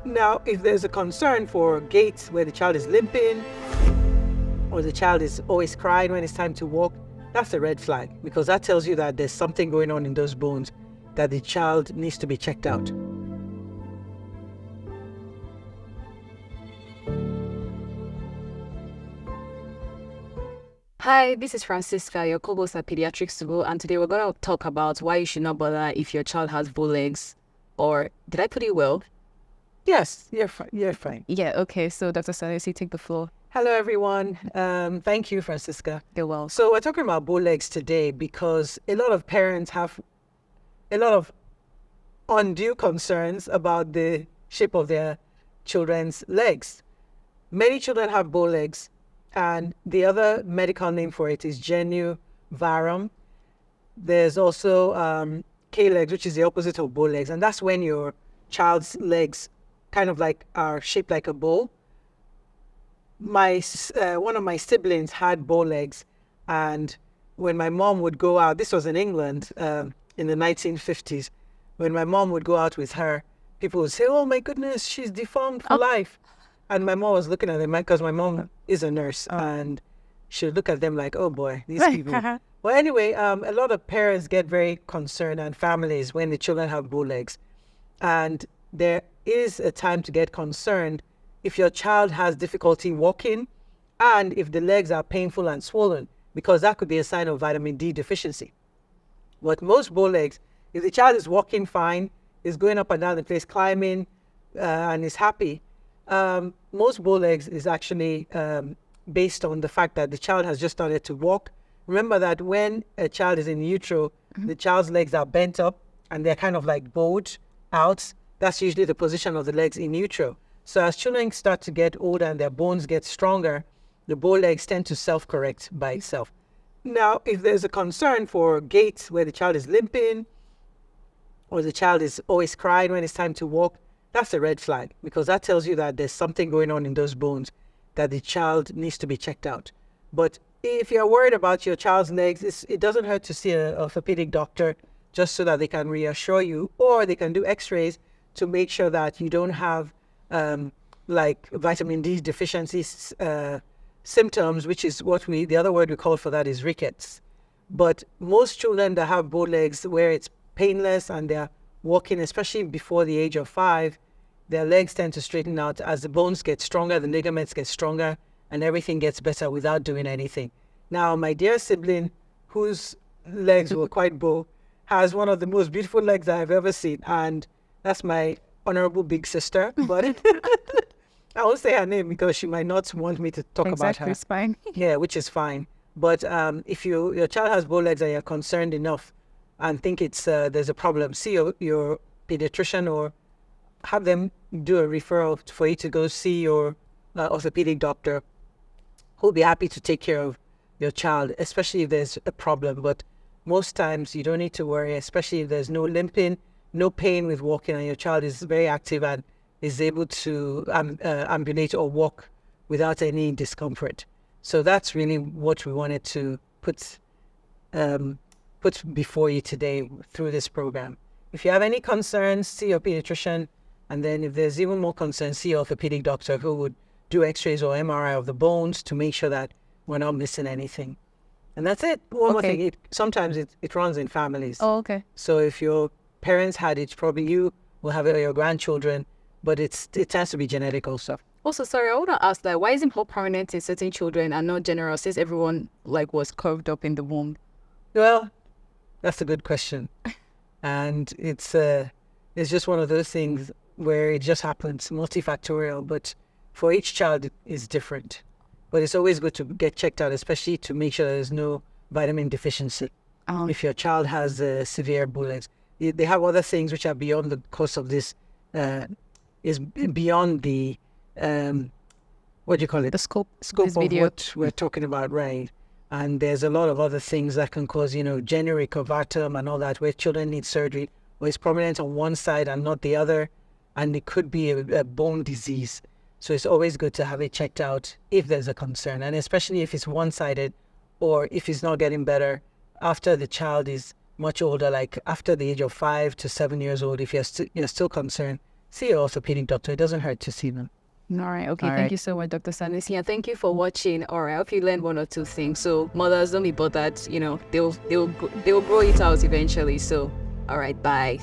Now, if there's a concern for gaits where the child is limping or the child is always crying when it's time to walk, that's a red flag, because that tells you that there's something going on in those bones that the child needs to be checked out. Hi, this is Francisca, your co-host at Pediatrics to Go, and today we're going to talk about why you should not bother if your child has bow legs. Or, did I put it well? Yes, you're fine. Yeah, okay, so Dr. Sanusi, take the floor. Hello, everyone. Thank you, Francisca. You're well. So we're talking about bow legs today because a lot of parents have a lot of undue concerns about the shape of their children's legs. Many children have bow legs, and the other medical name for it is genu varum. There's also K-legs, which is the opposite of bow legs, and that's when your child's legs kind of like are shaped like a bow. One of my siblings had bow legs, and when my mom would go out, this was in England in the 1950s, when my mom would go out with her, people would say, "Oh my goodness, she's deformed for life." And my mom was looking at them because my mom is a nurse, and she would look at them like, "Oh boy, these people." Well, anyway, a lot of parents get very concerned, and families, when the children have bow legs. And there is a time to get concerned if your child has difficulty walking and if the legs are painful and swollen, because that could be a sign of vitamin D deficiency. But most bow legs, if the child is walking fine, is going up and down the place, climbing, and is happy, most bow legs is actually based on the fact that the child has just started to walk. Remember that when a child is in utero, the child's legs are bent up and they're kind of like bowed out. That's usually the position of the legs in utero. So as children start to get older and their bones get stronger, the bow legs tend to self-correct by itself. Now, if there's a concern for gaits where the child is limping or the child is always crying when it's time to walk, that's a red flag, because that tells you that there's something going on in those bones that the child needs to be checked out. But if you're worried about your child's legs, it doesn't hurt to see an orthopedic doctor just so that they can reassure you, or they can do x-rays to make sure that you don't have like vitamin D deficiency symptoms, which is what the other word we call for that is rickets. But most children that have bow legs where it's painless and they're walking, especially before the age of 5, their legs tend to straighten out. As the bones get stronger, the ligaments get stronger, and everything gets better without doing anything. Now, my dear sibling, whose legs were quite bow, has one of the most beautiful legs I've ever seen, and that's my honorable big sister. But I won't say her name because she might not want me to talk about her. It's fine. Yeah, which is fine. But if your child has bow legs and you're concerned enough and think there's a problem, see your pediatrician or have them do a referral for you to go see your orthopedic doctor, who'll be happy to take care of your child, especially if there's a problem. But most times you don't need to worry, especially if there's no limping, no pain with walking, and your child is very active and is able to ambulate or walk without any discomfort. So that's really what we wanted to put before you today through this program. If you have any concerns, see your pediatrician, and then if there's even more concerns, see your orthopedic doctor who would do x-rays or MRI of the bones to make sure that we're not missing anything. And that's it. One more thing, sometimes it runs in families. Oh, okay. So if your parents had it, probably you will have it or your grandchildren, but it tends to be genetic also. Also, sorry, I want to ask that why is it more prominent in certain children and not general, since everyone was curved up in the womb? Well, that's a good question. And it's just one of those things where it just happens, multifactorial, but for each child it is different. But it's always good to get checked out, especially to make sure there's no vitamin deficiency. If your child has severe bow legs. They have other things which are beyond the course of this, is beyond the, what do you call it? The scope of what we're talking about, right? And there's a lot of other things that can cause, genu recurvatum and all that, where children need surgery, where it's prominent on one side and not the other, and it could be a bone disease. So it's always good to have it checked out if there's a concern, and especially if it's one-sided or if it's not getting better after the child is much older, like after the age of 5 to 7 years old. If you're still concerned, see your orthopedic doctor. It doesn't hurt to see them. All right. Okay. All Thank right. you so much, Dr. Sanusi. And thank you for watching. All right. I hope you learned one or two things. So mothers, don't be bothered. They'll grow it out eventually. So, all right. Bye.